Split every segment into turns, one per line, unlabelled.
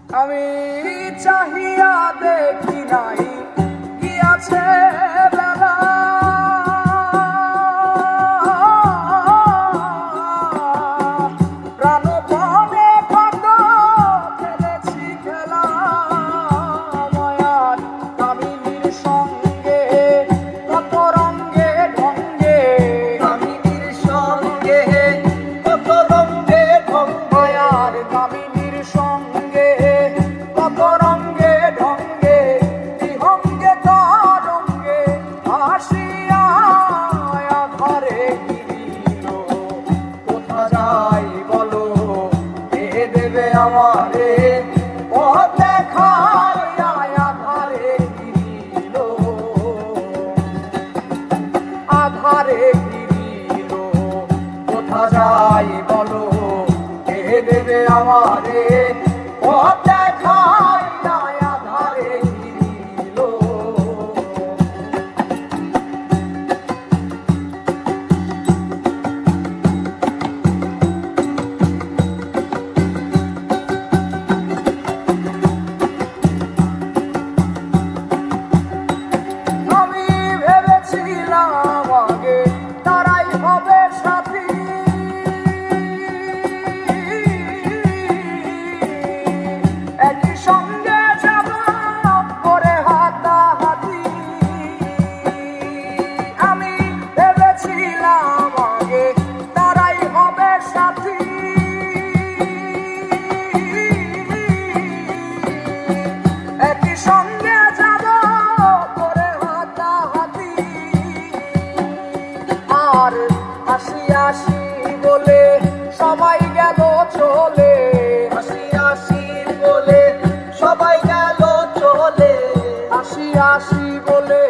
আমি চাহিয়া দেখি নাই কি আছে বেলা, প্রাণপণে কত খেলেছি খেলা, মায়ার কামিনীর সঙ্গে কত রঙ্গে ঢঙ্গে,
কামিনীর সঙ্গে কত রঙ্গে ঢঙ্গে,
মায়ার কামিনীর সঙ্গে কত রঙ্গে ঢঙ্গে, বিহঙ্গে তরঙ্গে ভাসিয়া ঘরে গিরিল। কোথা যাই বলো কে দেবে আমারে পথ দেখাইয়া আধারে গিরিল, আধারে গিরিল। কোথা যাই বলো কে দেবে আমারে পথ দেখাইয়া আধারে গিরিল। আমি ভেবেছিলাম আগে তারাই হবে সাথী, একই সঙ্গে যাব করে হাতাহাতি। আমি ভেবেছিলাম আগে তারাই হবে সাথী, একই সঙ্গে যাব করে হাতাহাতি। আর হাসি হাসি বলে সবাই গেল চলে,
হাসি হাসি বলে সবাই গেল চলে,
হাসি হাসি বলে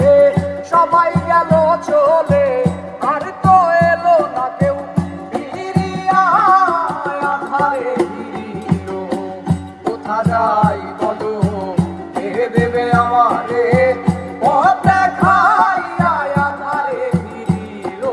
সবাই গেল চলে। আর তো এলো না কেউ ফিরিয়া আধারে গিরিল। কোথা যাই বলো কে দেবে আমারে পথ দেখাইয়া আধারে গিরিল।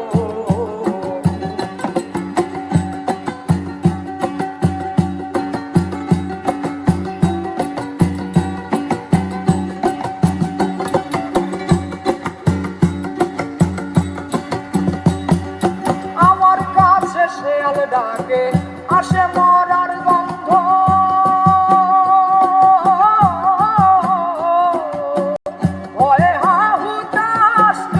আমার কাছে শেয়াল ডাকে